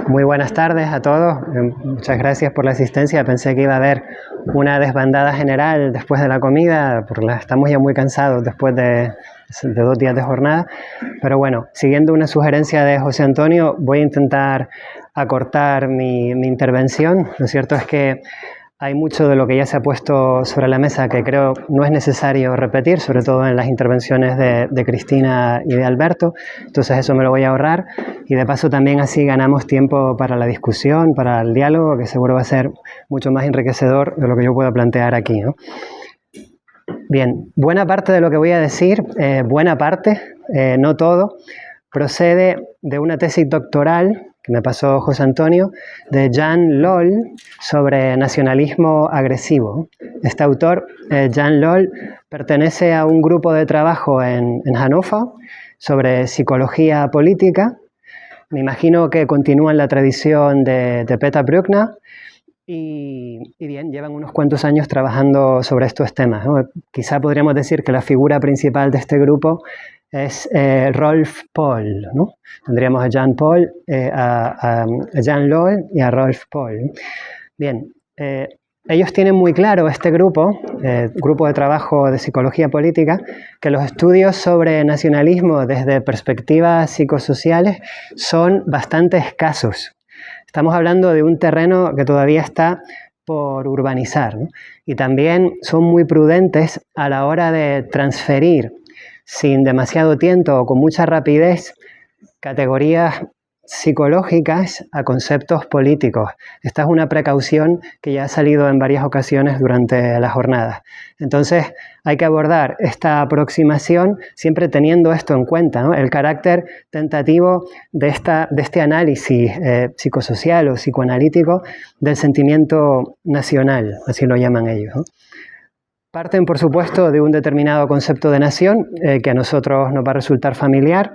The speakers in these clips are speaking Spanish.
Muy buenas tardes a todos. Muchas gracias por la asistencia. Pensé que iba a haber una desbandada general después de la comida, porque estamos ya muy cansados después de 2 días de jornada. Pero bueno, siguiendo una sugerencia de José Antonio, voy a intentar acortar mi intervención. Lo cierto es que hay mucho de lo que ya se ha puesto sobre la mesa que creo no es necesario repetir, sobre todo en las intervenciones de Cristina y de Alberto. Entonces eso me lo voy a ahorrar y de paso también así ganamos tiempo para la discusión, para el diálogo, que seguro va a ser mucho más enriquecedor de lo que yo pueda plantear aquí, ¿no? Bien, buena parte de lo que voy a decir, buena parte, no todo, procede de una tesis doctoral que me pasó José Antonio, de Jan Lol, sobre nacionalismo agresivo. Este autor, Jan Lol, pertenece a un grupo de trabajo en Hannover sobre psicología política. Me imagino que continúan la tradición de Peter Bruckner y bien, llevan unos cuantos años trabajando sobre estos temas, ¿no? Quizá podríamos decir que la figura principal de este grupo es Rolf Paul, ¿no? Tendríamos a Jan Paul, a Jan Lol y a Rolf Paul. Bien, ellos tienen muy claro, este grupo de trabajo de psicología política, que los estudios sobre nacionalismo desde perspectivas psicosociales son bastante escasos. Estamos hablando de un terreno que todavía está por urbanizar, ¿no? Y también son muy prudentes a la hora de transferir sin demasiado tiento o con mucha rapidez categorías psicológicas a conceptos políticos. Esta es una precaución que ya ha salido en varias ocasiones durante la jornada. Entonces hay que abordar esta aproximación siempre teniendo esto en cuenta, ¿no? El carácter tentativo de este análisis psicosocial o psicoanalítico del sentimiento nacional, así lo llaman ellos, ¿no? Parten, por supuesto, de un determinado concepto de nación que a nosotros nos va a resultar familiar.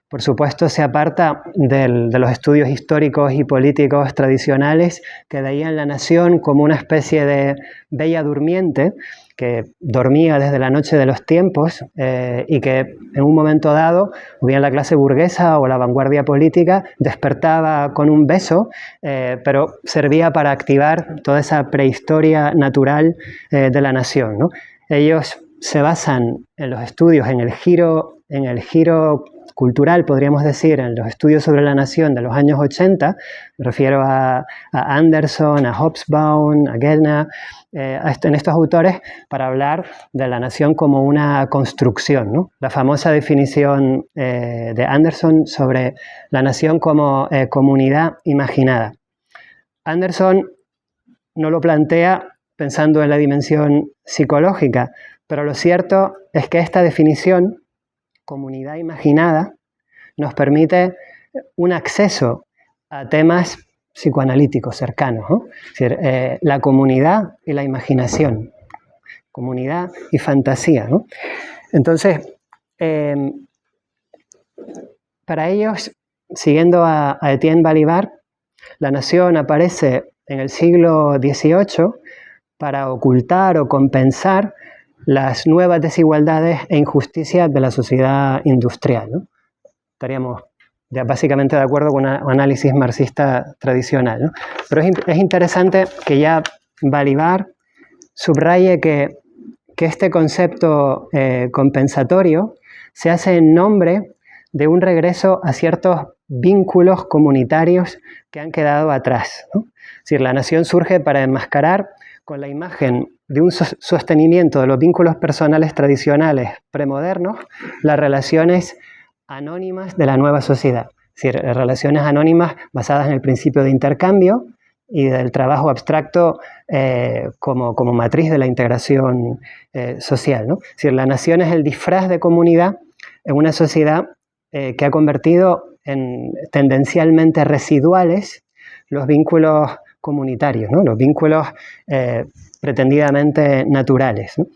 Por supuesto, se aparta de los estudios históricos y políticos tradicionales que veían la nación como una especie de bella durmiente que dormía desde la noche de los tiempos y que en un momento dado, o bien la clase burguesa o la vanguardia política, despertaba con un beso, pero servía para activar toda esa prehistoria natural de la nación, ¿no? Ellos se basan en los estudios, en el giro cultural, podríamos decir, en los estudios sobre la nación de los años 80, me refiero a Anderson, a Hobsbawm, a Gellner, en estos autores, para hablar de la nación como una construcción, ¿no? La famosa definición de Anderson sobre la nación como comunidad imaginada. Anderson no lo plantea pensando en la dimensión psicológica, pero lo cierto es que esta definición, comunidad imaginada, nos permite un acceso a temas psicoanalíticos cercanos, ¿no? Es decir, la comunidad y la imaginación, comunidad y fantasía, ¿no? Entonces, para ellos, siguiendo a Etienne Balibar, la nación aparece en el siglo XVIII para ocultar o compensar las nuevas desigualdades e injusticias de la sociedad industrial, ¿no? Estaríamos ya básicamente de acuerdo con un análisis marxista tradicional, ¿no? Pero es interesante que ya Balibar subraye que este concepto compensatorio se hace en nombre de un regreso a ciertos vínculos comunitarios que han quedado atrás, ¿no? Es decir, la nación surge para enmascarar con la imagen de un sostenimiento de los vínculos personales tradicionales premodernos, las relaciones anónimas de la nueva sociedad. Es decir, relaciones anónimas basadas en el principio de intercambio y del trabajo abstracto como matriz de la integración social, ¿no? Es decir, la nación es el disfraz de comunidad en una sociedad que ha convertido en tendencialmente residuales los vínculos comunitarios, ¿no? Los vínculos pretendidamente naturales, ¿no?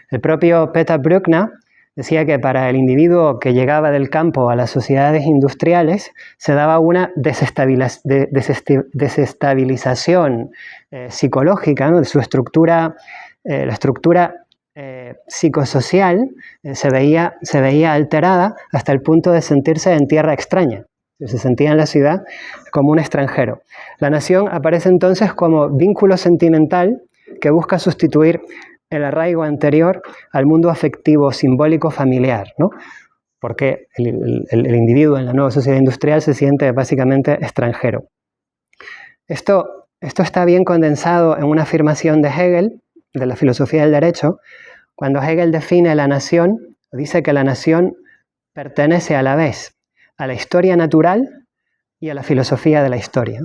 El propio Peter Bruckner decía que para el individuo que llegaba del campo a las sociedades industriales se daba una desestabilización psicológica, ¿no? De su estructura, la estructura psicosocial se veía alterada hasta el punto de sentirse en tierra extraña. Se sentía en la ciudad como un extranjero. La nación aparece entonces como vínculo sentimental que busca sustituir el arraigo anterior al mundo afectivo, simbólico, familiar, ¿no? Porque el individuo en la nueva sociedad industrial se siente básicamente extranjero. Esto está bien condensado en una afirmación de Hegel, de la filosofía del derecho, cuando Hegel define la nación, dice que la nación pertenece a la vez a la historia natural y a la filosofía de la historia.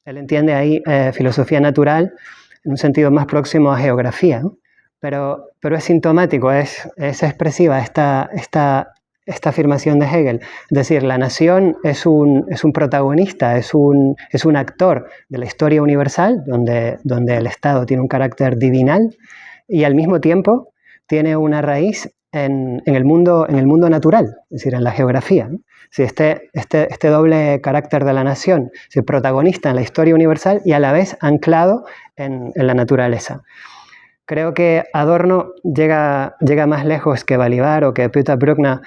Él entiende ahí filosofía natural en un sentido más próximo a geografía, ¿no? Pero es sintomático, es expresiva esta afirmación de Hegel. Es decir, la nación es un protagonista, es un actor de la historia universal, donde el Estado tiene un carácter divinal y al mismo tiempo tiene una raíz en el mundo natural, es decir, en la geografía, ¿no? Si este doble carácter de la nación, es protagonista en la historia universal y a la vez anclado en la naturaleza. Creo que Adorno llega más lejos que Balibar o que Peter Bruckner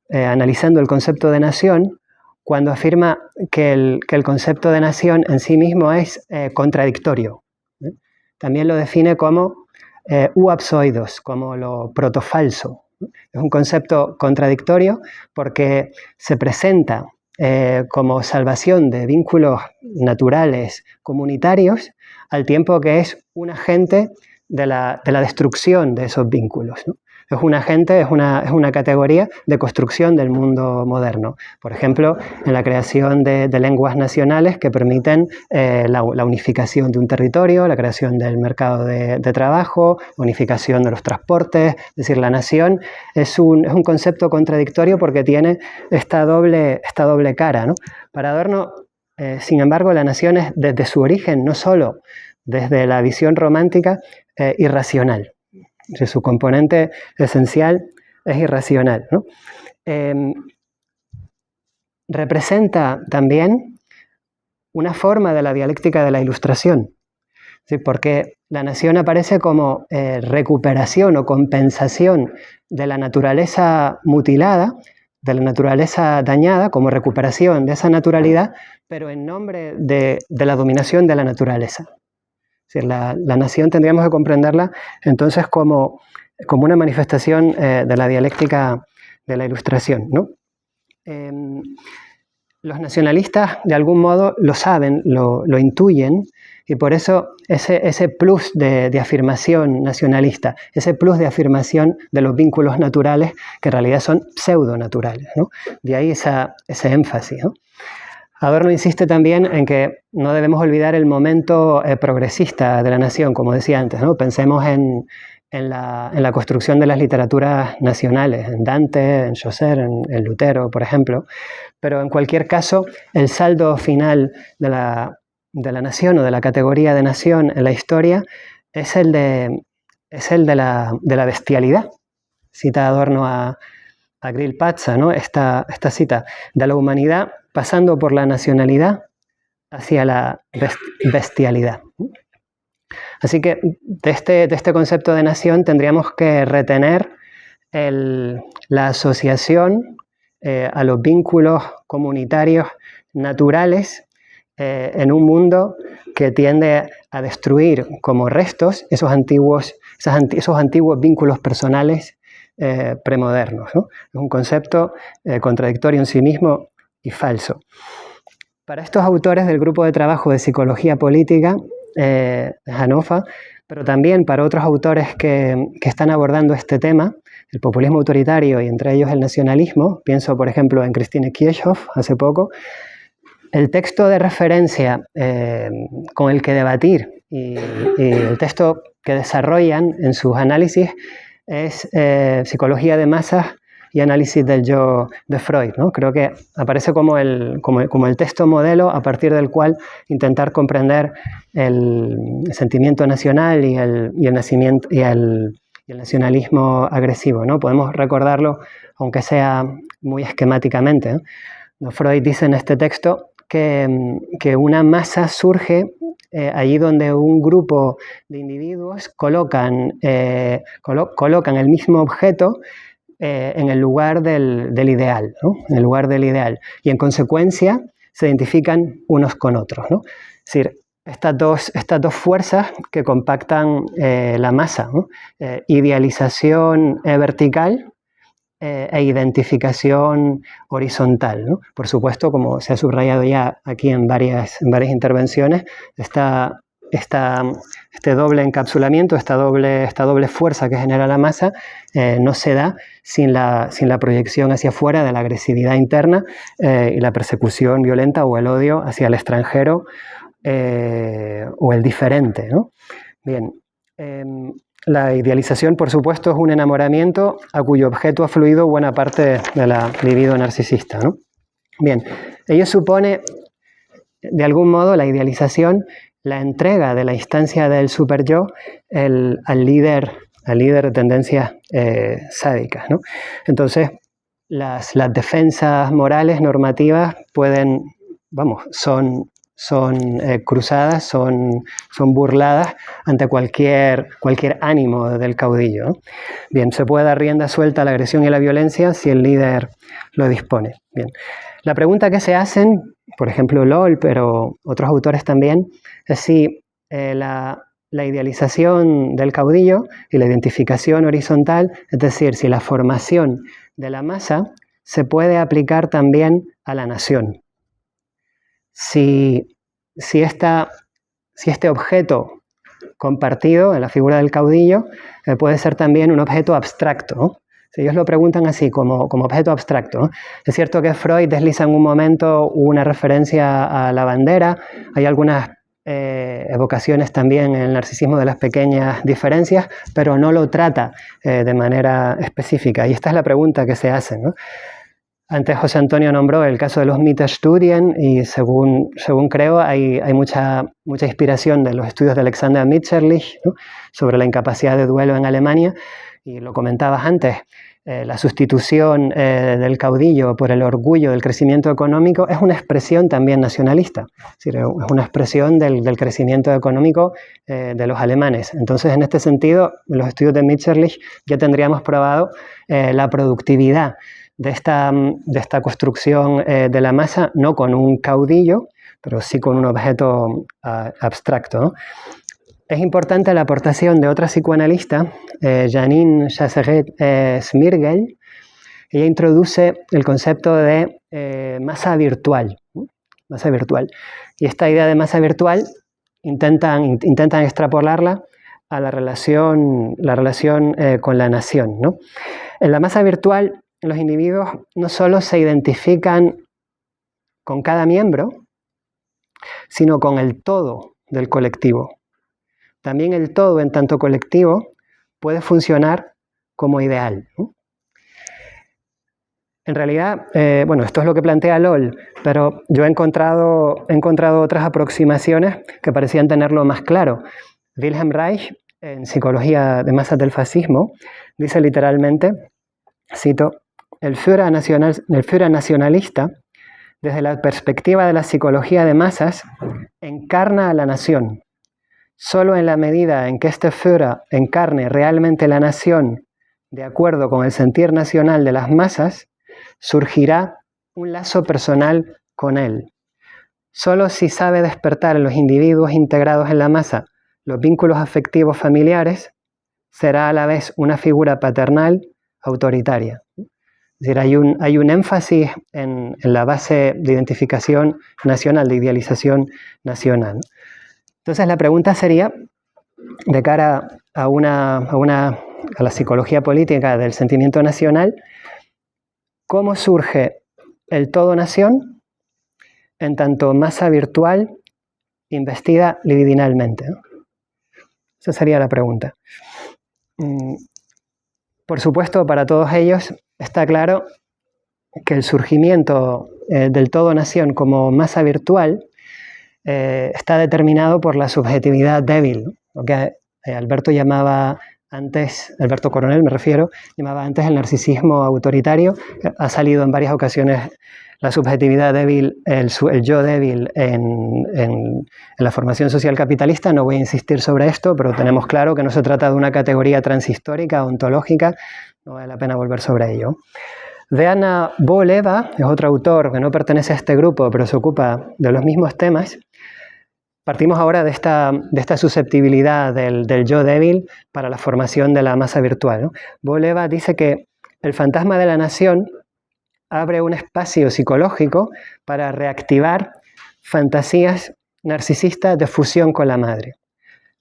analizando el concepto de nación, cuando afirma que el concepto de nación en sí mismo es contradictorio. También lo define como uabsoidos, como lo protofalso. Es un concepto contradictorio porque se presenta como salvación de vínculos naturales comunitarios al tiempo que es un agente de la destrucción de esos vínculos, ¿no? Es un agente, es una categoría de construcción del mundo moderno. Por ejemplo, en la creación de lenguas nacionales que permiten la unificación de un territorio, la creación del mercado de trabajo, unificación de los transportes. Es decir, la nación es un concepto contradictorio porque tiene esta doble cara, ¿no? Para Adorno, sin embargo, la nación es desde su origen, no solo desde la visión romántica, irracional. Su componente esencial es irracional, ¿no? Representa también una forma de la dialéctica de la Ilustración, ¿sí? Porque la nación aparece como recuperación o compensación de la naturaleza mutilada, de la naturaleza dañada, como recuperación de esa naturalidad, pero en nombre de la dominación de la naturaleza. Es decir, la nación tendríamos que comprenderla entonces como una manifestación de la dialéctica de la Ilustración, ¿no? Los nacionalistas de algún modo lo saben, lo intuyen, y por eso ese plus de afirmación nacionalista, ese plus de afirmación de los vínculos naturales que en realidad son pseudonaturales, ¿no? De ahí ese énfasis, ¿no? Adorno insiste también en que no debemos olvidar el momento progresista de la nación, como decía antes, ¿no? Pensemos en la construcción de las literaturas nacionales, en Dante, en Chaucer, en Lutero, por ejemplo. Pero en cualquier caso, el saldo final de la nación o de la categoría de nación en la historia es el de la bestialidad. Cita Adorno a Grillparzer, ¿no? Esta cita: de la humanidad pasando por la nacionalidad hacia la bestialidad. Así que de este concepto de nación tendríamos que retener la asociación a los vínculos comunitarios naturales en un mundo que tiende a destruir como restos esos antiguos vínculos personales premodernos, ¿no? Es un concepto contradictorio en sí mismo y falso. Para estos autores del grupo de trabajo de psicología política, Hannover, pero también para otros autores que están abordando este tema, el populismo autoritario y entre ellos el nacionalismo, pienso por ejemplo en Christine Kirchhoff hace poco, el texto de referencia con el que debatir y el texto que desarrollan en sus análisis es Psicología de masas y análisis del yo de Freud, ¿no? Creo que aparece como el texto modelo a partir del cual intentar comprender el sentimiento nacional y el nacionalismo agresivo, ¿no? Podemos recordarlo, aunque sea muy esquemáticamente, ¿no? Freud dice en este texto que una masa surge allí donde un grupo de individuos colocan el mismo objeto en el lugar del ideal, ¿no? En el lugar del ideal. Y en consecuencia se identifican unos con otros, ¿no? Es decir, estas dos fuerzas que compactan la masa, ¿no? Idealización vertical e identificación horizontal, ¿no? Por supuesto, como se ha subrayado ya aquí en varias intervenciones, este doble encapsulamiento, esta doble fuerza que genera la masa no se da sin la proyección hacia afuera de la agresividad interna y la persecución violenta o el odio hacia el extranjero o el diferente, ¿no? Bien, la idealización, por supuesto, es un enamoramiento a cuyo objeto ha fluido buena parte de la libido narcisista, ¿no? Bien, ello supone, de algún modo, la idealización, la entrega de la instancia del superyo al líder de tendencias sádicas, ¿no? Entonces, las defensas morales, normativas, son cruzadas, son burladas ante cualquier ánimo del caudillo, ¿no? Bien, se puede dar rienda suelta a la agresión y a la violencia si el líder lo dispone. Bien, la pregunta que se hacen, por ejemplo Lowell, pero otros autores también, es si la idealización del caudillo y la identificación horizontal, es decir, si la formación de la masa se puede aplicar también a la nación. Si este objeto compartido en la figura del caudillo puede ser también un objeto abstracto, ¿no? Si ellos lo preguntan así, como objeto abstracto, ¿no? Es cierto que Freud desliza en un momento una referencia a la bandera, hay algunas evocaciones también en el narcisismo de las pequeñas diferencias, pero no lo trata de manera específica. Y esta es la pregunta que se hace, ¿no? Antes José Antonio nombró el caso de los Mittelstudien y según creo hay mucha inspiración de los estudios de Alexander Mitscherlich, ¿no? Sobre la incapacidad de duelo en Alemania, y lo comentabas antes, la sustitución del caudillo por el orgullo del crecimiento económico es una expresión también nacionalista, es decir, es una expresión del crecimiento económico de los alemanes. Entonces, en este sentido, en los estudios de Mitscherlich ya tendríamos probado la productividad de esta construcción de la masa, no con un caudillo, pero sí con un objeto abstracto, ¿no? Es importante la aportación de otra psicoanalista, Janine Chaseret-Smirgel. Ella introduce el concepto de masa virtual, ¿no? Masa virtual. Y esta idea de masa virtual intentan extrapolarla a la relación con la nación, ¿no? En la masa virtual, los individuos no solo se identifican con cada miembro, sino con el todo del colectivo. También el todo en tanto colectivo puede funcionar como ideal, ¿no? En realidad, esto es lo que plantea Lowell, pero yo he encontrado otras aproximaciones que parecían tenerlo más claro. Wilhelm Reich, en Psicología de masas del fascismo, dice literalmente, cito, el Führer nacionalista, desde la perspectiva de la psicología de masas, encarna a la nación. Solo en la medida en que este Führer encarne realmente la nación de acuerdo con el sentir nacional de las masas, surgirá un lazo personal con él. Solo si sabe despertar en los individuos integrados en la masa los vínculos afectivos familiares, será a la vez una figura paternal autoritaria. Es decir, hay un énfasis en la base de identificación nacional, de idealización nacional. Entonces la pregunta sería, de cara a la psicología política del sentimiento nacional, ¿cómo surge el todo-nación en tanto masa virtual investida libidinalmente, ¿no? Esa sería la pregunta. Por supuesto, para todos ellos está claro que el surgimiento del todo-nación como masa virtual está determinado por la subjetividad débil, ¿no? Lo que Alberto Coronel me refiero, llamaba antes el narcisismo autoritario. Ha salido en varias ocasiones la subjetividad débil, el yo débil en la formación social capitalista. No voy a insistir sobre esto, pero tenemos claro que no se trata de una categoría transhistórica, ontológica, no vale la pena volver sobre ello. Veana Boleva es otro autor que no pertenece a este grupo, pero se ocupa de los mismos temas. Partimos ahora de esta susceptibilidad del yo débil para la formación de la masa virtual, ¿no? Boleva dice que el fantasma de la nación abre un espacio psicológico para reactivar fantasías narcisistas de fusión con la madre.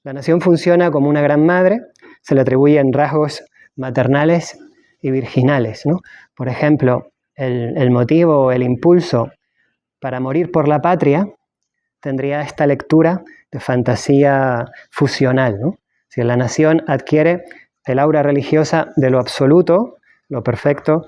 La nación funciona como una gran madre, se le atribuyen rasgos maternales y virginales, ¿no? Por ejemplo, el motivo o el impulso para morir por la patria tendría esta lectura de fantasía fusional, ¿no? Si la nación adquiere el aura religiosa de lo absoluto, lo perfecto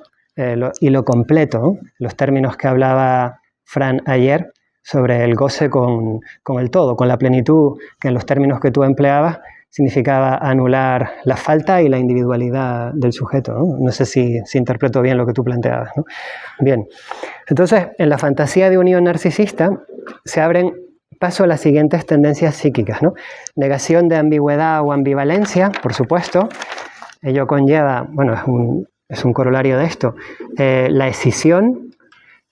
y lo completo, ¿no? Los términos que hablaba Fran ayer sobre el goce con el todo, con la plenitud, que en los términos que tú empleabas significaba anular la falta y la individualidad del sujeto, ¿no? No sé si interpreto bien lo que tú planteabas, ¿no? Bien, entonces en la fantasía de unión narcisista se abren paso a las siguientes tendencias psíquicas, ¿no? Negación de ambigüedad o ambivalencia, por supuesto. Ello conlleva, bueno, es un corolario de esto, la escisión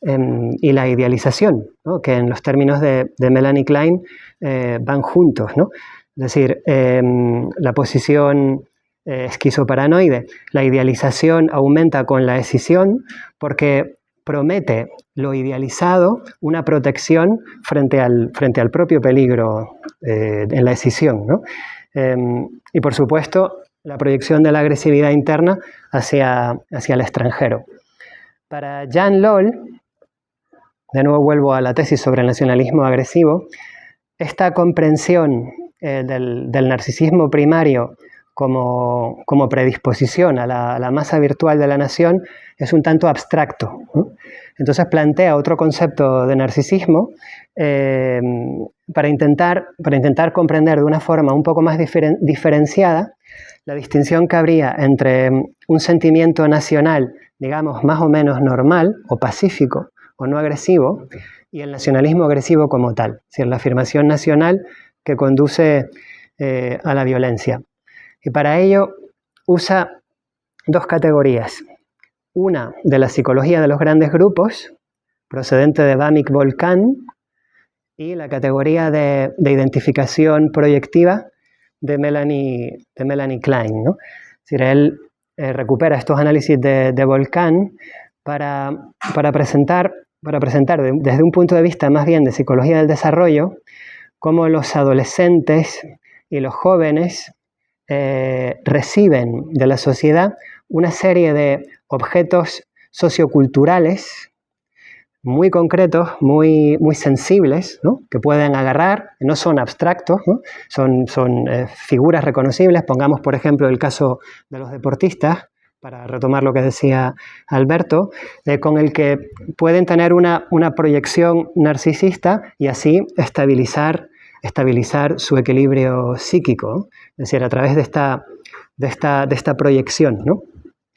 y la idealización, ¿no? Que en los términos de Melanie Klein van juntos, ¿no? Es decir, la posición esquizoparanoide, la idealización aumenta con la escisión porque promete lo idealizado una protección frente al propio peligro en la escisión, ¿no? Y por supuesto la proyección de la agresividad interna hacia el extranjero. Para Jan Lol, de nuevo vuelvo a la tesis sobre el nacionalismo agresivo, esta comprensión del narcisismo primario como predisposición a la masa virtual de la nación es un tanto abstracto, ¿no? Entonces plantea otro concepto de narcisismo para intentar comprender de una forma un poco más diferenciada la distinción que habría entre un sentimiento nacional, digamos, más o menos normal o pacífico o no agresivo, y el nacionalismo agresivo como tal, es decir, la afirmación nacional que conduce a la violencia. Y para ello usa dos categorías. Una de la psicología de los grandes grupos, procedente de Vamik-Volkan, y la categoría de identificación proyectiva de Melanie Klein, ¿no? Es decir, él recupera estos análisis de Volkan para presentar desde un punto de vista más bien de psicología del desarrollo cómo los adolescentes y los jóvenes reciben de la sociedad una serie de objetos socioculturales muy concretos, muy sensibles, ¿no? Que pueden agarrar, no son abstractos, ¿no? Son figuras reconocibles. Pongamos, por ejemplo, el caso de los deportistas, para retomar lo que decía Alberto, con el que pueden tener una proyección narcisista y así estabilizar su equilibrio psíquico, es decir, a través de esta proyección, ¿no?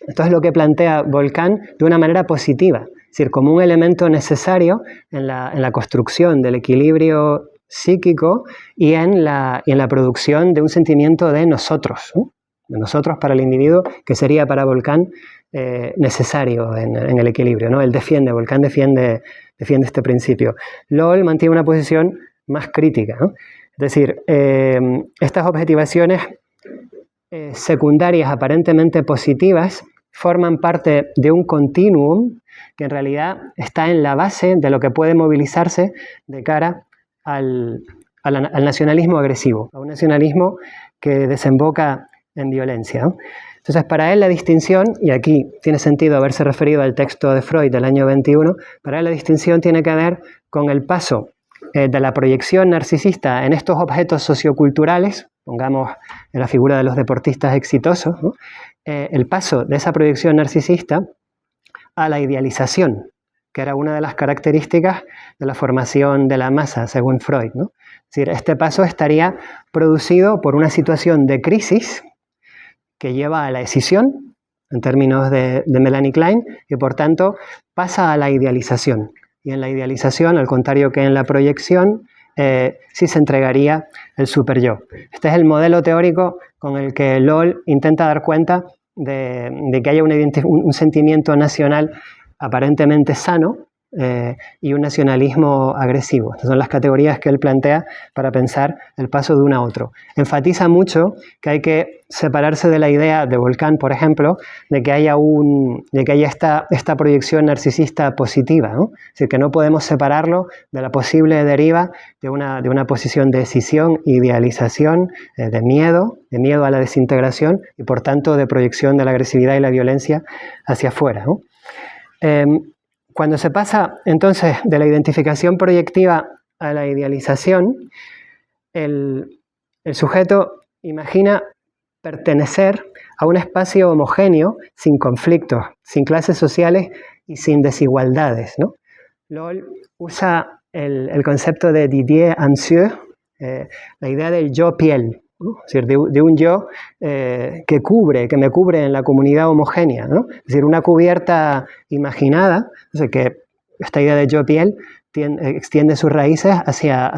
Esto es lo que plantea Volkan de una manera positiva, es decir, como un elemento necesario en la construcción del equilibrio psíquico y en la producción de un sentimiento de nosotros, ¿no? De nosotros para el individuo, que sería para Volkan necesario en el equilibrio, ¿no? Volkan defiende este principio. Lol mantiene una posición más crítica, ¿no? Es decir, estas objetivaciones secundarias aparentemente positivas forman parte de un continuum que en realidad está en la base de lo que puede movilizarse de cara al nacionalismo agresivo, a un nacionalismo que desemboca en violencia, ¿no? Entonces, para él la distinción, y aquí tiene sentido haberse referido al texto de Freud del año 21, para él la distinción tiene que ver con el paso de la proyección narcisista en estos objetos socioculturales, pongamos en la figura de los deportistas exitosos, ¿no? El paso de esa proyección narcisista a la idealización, que era una de las características de la formación de la masa, según Freud, ¿no? Es decir, este paso estaría producido por una situación de crisis que lleva a la escisión, en términos de Melanie Klein, y por tanto pasa a la idealización. Y en la idealización, al contrario que en la proyección, sí se entregaría el superyo. Este es el modelo teórico con el que Lol intenta dar cuenta de que haya un sentimiento nacional aparentemente sano y un nacionalismo agresivo. Estas son las categorías que él plantea para pensar el paso de uno a otro. Enfatiza mucho que hay que separarse de la idea de Volcán, por ejemplo, de que haya esta proyección narcisista positiva, ¿no? Es decir, que no podemos separarlo de la posible deriva de una posición de escisión, idealización, de miedo a la desintegración y, por tanto, de proyección de la agresividad y la violencia hacia afuera, ¿no? Cuando se pasa entonces de la identificación proyectiva a la idealización, el sujeto imagina pertenecer a un espacio homogéneo, sin conflictos, sin clases sociales y sin desigualdades, ¿no? Lowell usa el concepto de Didier Ansieux, la idea del yo piel, ¿no? Es decir, de un yo que me cubre en la comunidad homogénea, ¿no? Es decir, una cubierta imaginada, o sea, que esta idea de yo piel extiende sus raíces hacia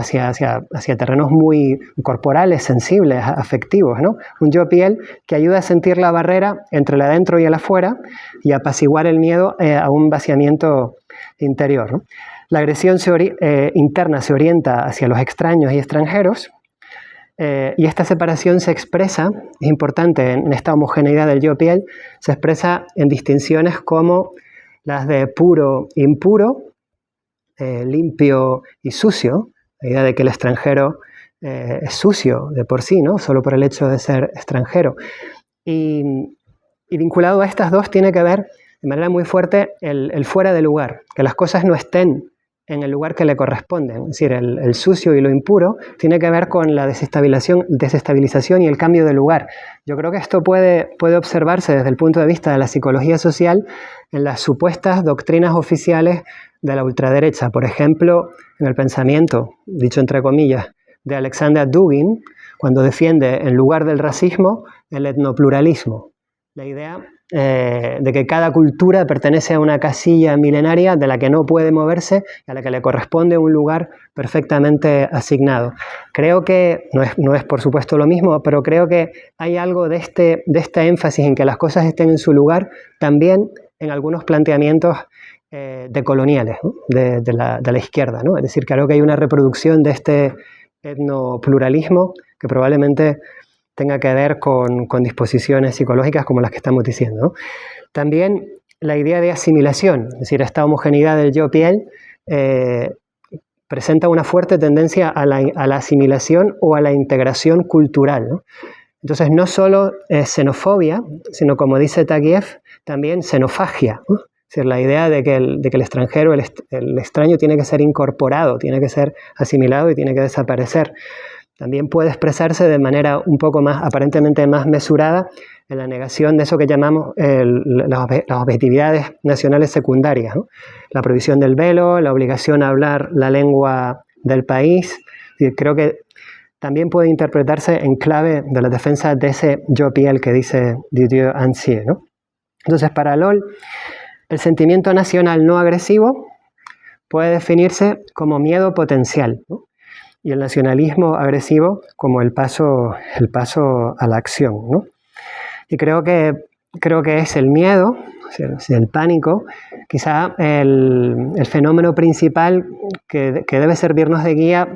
terrenos muy corporales, sensibles, afectivos, ¿no? Un yo piel que ayuda a sentir la barrera entre el adentro y el afuera y a apaciguar el miedo a un vaciamiento interior, ¿no? La agresión interna se orienta hacia los extraños y extranjeros, y esta separación se expresa, es importante, en esta homogeneidad del yo piel, se expresa en distinciones como las de puro, impuro, limpio y sucio, la idea de que el extranjero es sucio de por sí, ¿no? Solo por el hecho de ser extranjero. Y vinculado a estas dos tiene que ver de manera muy fuerte el fuera de lugar, que las cosas no estén en el lugar que le corresponde. Es decir, el sucio y lo impuro tiene que ver con la desestabilización y el cambio de lugar. Yo creo que esto puede observarse desde el punto de vista de la psicología social en las supuestas doctrinas oficiales de la ultraderecha. Por ejemplo, en el pensamiento, dicho entre comillas, de Alexander Dugin, cuando defiende en lugar del racismo el etnopluralismo. La idea de que cada cultura pertenece a una casilla milenaria de la que no puede moverse y a la que le corresponde un lugar perfectamente asignado. Creo que, no es por supuesto lo mismo, pero creo que hay algo de este énfasis en que las cosas estén en su lugar también en algunos planteamientos decoloniales, ¿no? de la izquierda, ¿no? Es decir, creo que hay una reproducción de este etnopluralismo que probablemente tenga que ver con disposiciones psicológicas como las que estamos diciendo, ¿no? También la idea de asimilación, es decir, esta homogeneidad del yo piel presenta una fuerte tendencia a la asimilación o a la integración cultural, ¿no? Entonces, no solo xenofobia, sino, como dice Taguieff, también xenofagia, ¿no? Es decir, la idea de que el extranjero, el extraño, tiene que ser incorporado, tiene que ser asimilado y tiene que desaparecer. También puede expresarse de manera un poco más, aparentemente más mesurada, en la negación de eso que llamamos las objetividades nacionales secundarias, ¿no? La prohibición del velo, la obligación a hablar la lengua del país. Y creo que también puede interpretarse en clave de la defensa de ese yo piel que dice Didier Ansieux, ¿no? Entonces, para Lowell, el sentimiento nacional no agresivo puede definirse como miedo potencial, ¿no? Y el nacionalismo agresivo como el paso a la acción, ¿no? Y creo que es el miedo, el pánico, quizá el fenómeno principal que debe servirnos de guía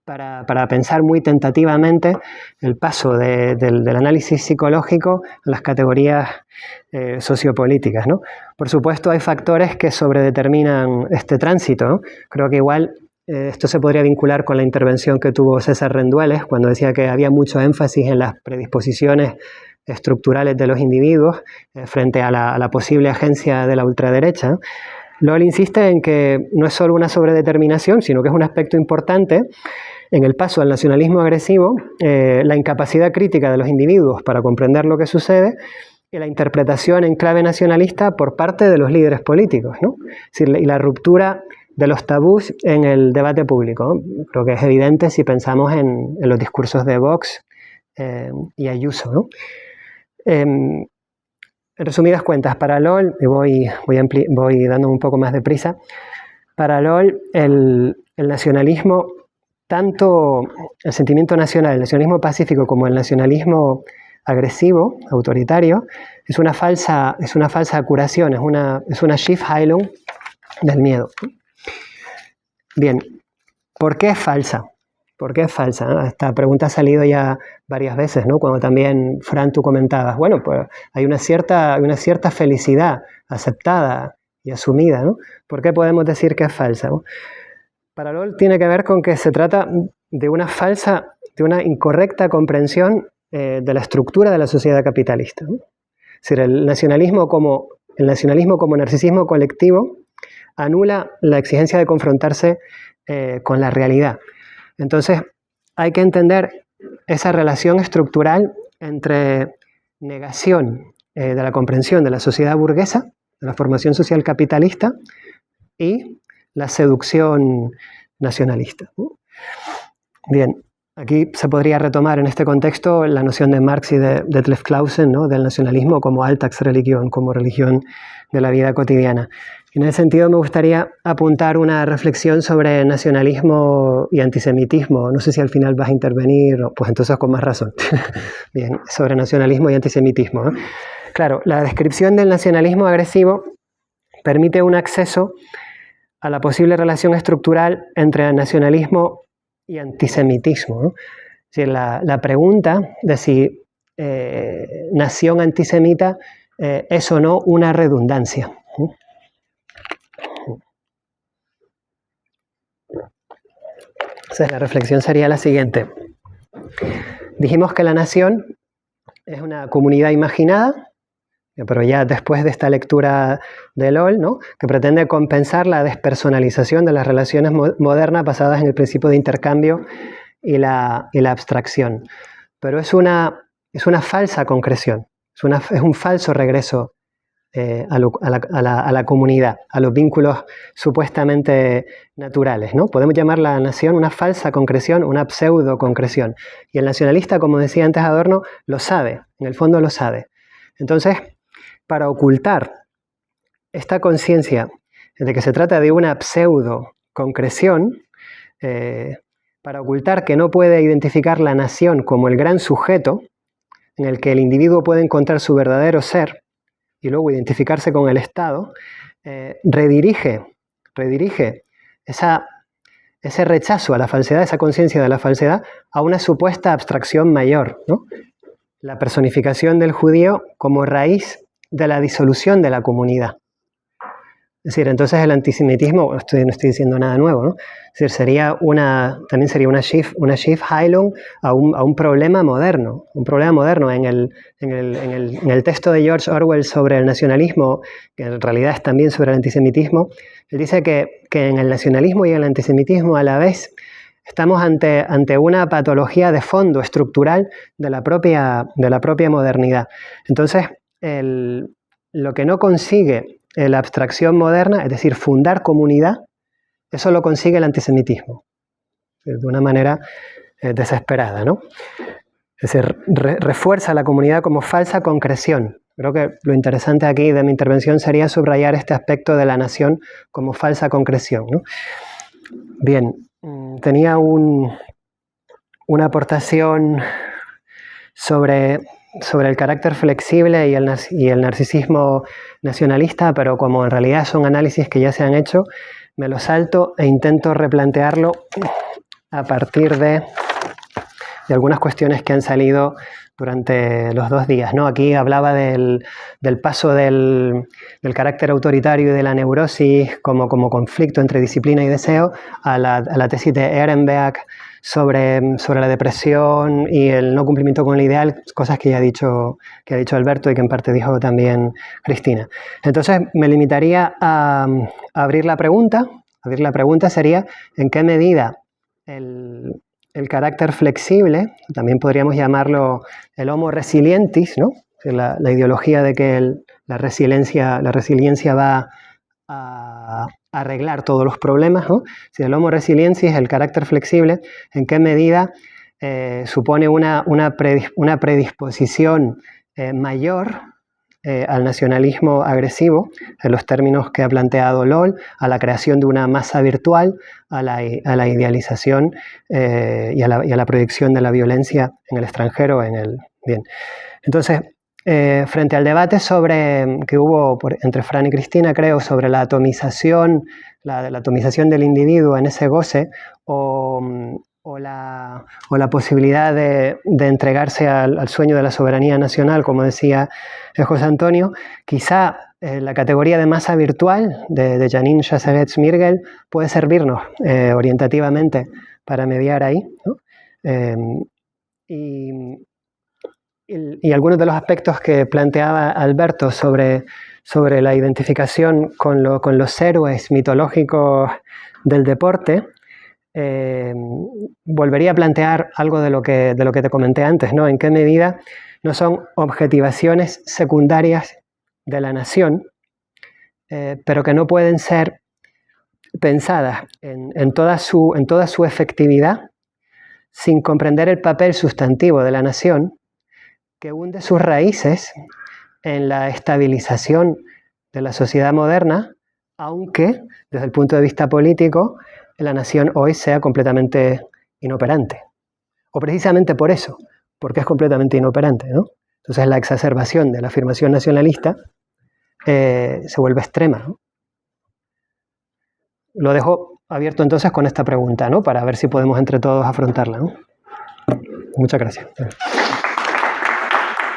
para pensar muy tentativamente el paso del análisis psicológico a las categorías sociopolíticas, ¿no? Por supuesto, hay factores que sobredeterminan este tránsito, ¿no? Creo que igual esto se podría vincular con la intervención que tuvo César Rendueles cuando decía que había mucho énfasis en las predisposiciones estructurales de los individuos frente a la posible agencia de la ultraderecha. Lowell insiste en que no es solo una sobredeterminación, sino que es un aspecto importante en el paso al nacionalismo agresivo, la incapacidad crítica de los individuos para comprender lo que sucede y la interpretación en clave nacionalista por parte de los líderes políticos, ¿no? Es decir, y la ruptura de los tabús en el debate público, ¿no? Creo que es evidente si pensamos en los discursos de Vox y Ayuso, ¿no? En resumidas cuentas, para Lowell, y voy dando un poco más de prisa, para Lowell el nacionalismo, tanto el sentimiento nacional, el nacionalismo pacífico como el nacionalismo agresivo, autoritario, es una falsa curación, es una Schiefheilung del miedo. Bien, ¿por qué es falsa? ¿Por qué es falsa? Esta pregunta ha salido ya varias veces, ¿no? Cuando también, Fran, tú comentabas, bueno, pues hay una cierta felicidad aceptada y asumida, ¿no? ¿Por qué podemos decir que es falsa, ¿no? Para LOL tiene que ver con que se trata de una incorrecta comprensión de la estructura de la sociedad capitalista, ¿no? Es decir, el nacionalismo como narcisismo colectivo anula la exigencia de confrontarse con la realidad. Entonces, hay que entender esa relación estructural entre negación de la comprensión de la sociedad burguesa, de la formación social capitalista, y la seducción nacionalista. Bien, aquí se podría retomar en este contexto la noción de Marx y de Detlef Clausen, ¿no? Del nacionalismo como Alltagsreligion, como religión de la vida cotidiana. En ese sentido me gustaría apuntar una reflexión sobre nacionalismo y antisemitismo. No sé si al final vas a intervenir, pues entonces con más razón. Bien, sobre nacionalismo y antisemitismo, ¿no? Claro, la descripción del nacionalismo agresivo permite un acceso a la posible relación estructural entre nacionalismo y antisemitismo, ¿no? Es decir, la pregunta de si nación antisemita es o no una redundancia. Entonces, la reflexión sería la siguiente. Dijimos que la nación es una comunidad imaginada, pero ya después de esta lectura de LOL, ¿no? Que pretende compensar la despersonalización de las relaciones modernas basadas en el principio de intercambio y la abstracción. Pero es una falsa concreción, es un falso regreso a la comunidad, a los vínculos supuestamente naturales, ¿no? Podemos llamar la nación una falsa concreción, una pseudo concreción. Y el nacionalista, como decía antes Adorno, lo sabe, en el fondo lo sabe. Entonces, para ocultar esta conciencia de que se trata de una pseudo concreción, para ocultar que no puede identificar la nación como el gran sujeto en el que el individuo puede encontrar su verdadero ser y luego identificarse con el Estado, redirige ese rechazo a la falsedad, esa conciencia de la falsedad, a una supuesta abstracción mayor, ¿no? La personificación del judío como raíz de la disolución de la comunidad. Es decir, entonces el antisemitismo, no estoy diciendo nada nuevo, ¿no? Es decir, también sería una Schiefheilung a un problema moderno. Un problema moderno en el texto de George Orwell sobre el nacionalismo, que en realidad es también sobre el antisemitismo. Él dice que en el nacionalismo y el antisemitismo a la vez estamos ante una patología de fondo estructural de la propia modernidad. Entonces, lo que no consigue la abstracción moderna, es decir, fundar comunidad, eso lo consigue el antisemitismo, de una manera desesperada, ¿no? Es decir, refuerza la comunidad como falsa concreción. Creo que lo interesante aquí de mi intervención sería subrayar este aspecto de la nación como falsa concreción, ¿no? Bien, tenía una aportación sobre el carácter flexible y el narcisismo nacionalista, pero como en realidad son análisis que ya se han hecho, me lo salto e intento replantearlo a partir de algunas cuestiones que han salido durante los 2 días, ¿no? Aquí hablaba del paso del carácter autoritario y de la neurosis como conflicto entre disciplina y deseo a la tesis de Ehrenberg sobre la depresión y el no cumplimiento con el ideal, cosas que ha dicho Alberto y que en parte dijo también Cristina. Entonces me limitaría a abrir la pregunta. Abrir la pregunta sería ¿en qué medida el carácter flexible, también podríamos llamarlo el homo resilientis, ¿no? La ideología de que la resiliencia va a arreglar todos los problemas, ¿no? Si el homo resiliensis, el carácter flexible, ¿en qué medida supone una predisposición mayor al nacionalismo agresivo, en los términos que ha planteado LOL, a la creación de una masa virtual, a la idealización y a la proyección de la violencia en el extranjero? Bien. Entonces, frente al debate que hubo entre Fran y Cristina, creo, sobre la atomización, la atomización del individuo en ese goce, o la posibilidad de entregarse al sueño de la soberanía nacional, como decía José Antonio, quizá la categoría de masa virtual de Janine Jasaretz-Mirgel puede servirnos orientativamente para mediar ahí, ¿no? Y algunos de los aspectos que planteaba Alberto sobre la identificación con los héroes mitológicos del deporte, volvería a plantear algo de lo que te comenté antes, ¿no? En qué medida no son objetivaciones secundarias de la nación, pero que no pueden ser pensadas en toda su efectividad sin comprender el papel sustantivo de la nación, que hunde sus raíces en la estabilización de la sociedad moderna, aunque desde el punto de vista político la nación hoy sea completamente inoperante. O precisamente por eso, porque es completamente inoperante, ¿no? Entonces la exacerbación de la afirmación nacionalista se vuelve extrema, ¿no? Lo dejo abierto entonces con esta pregunta, ¿no? Para ver si podemos entre todos afrontarla, ¿no? Muchas gracias.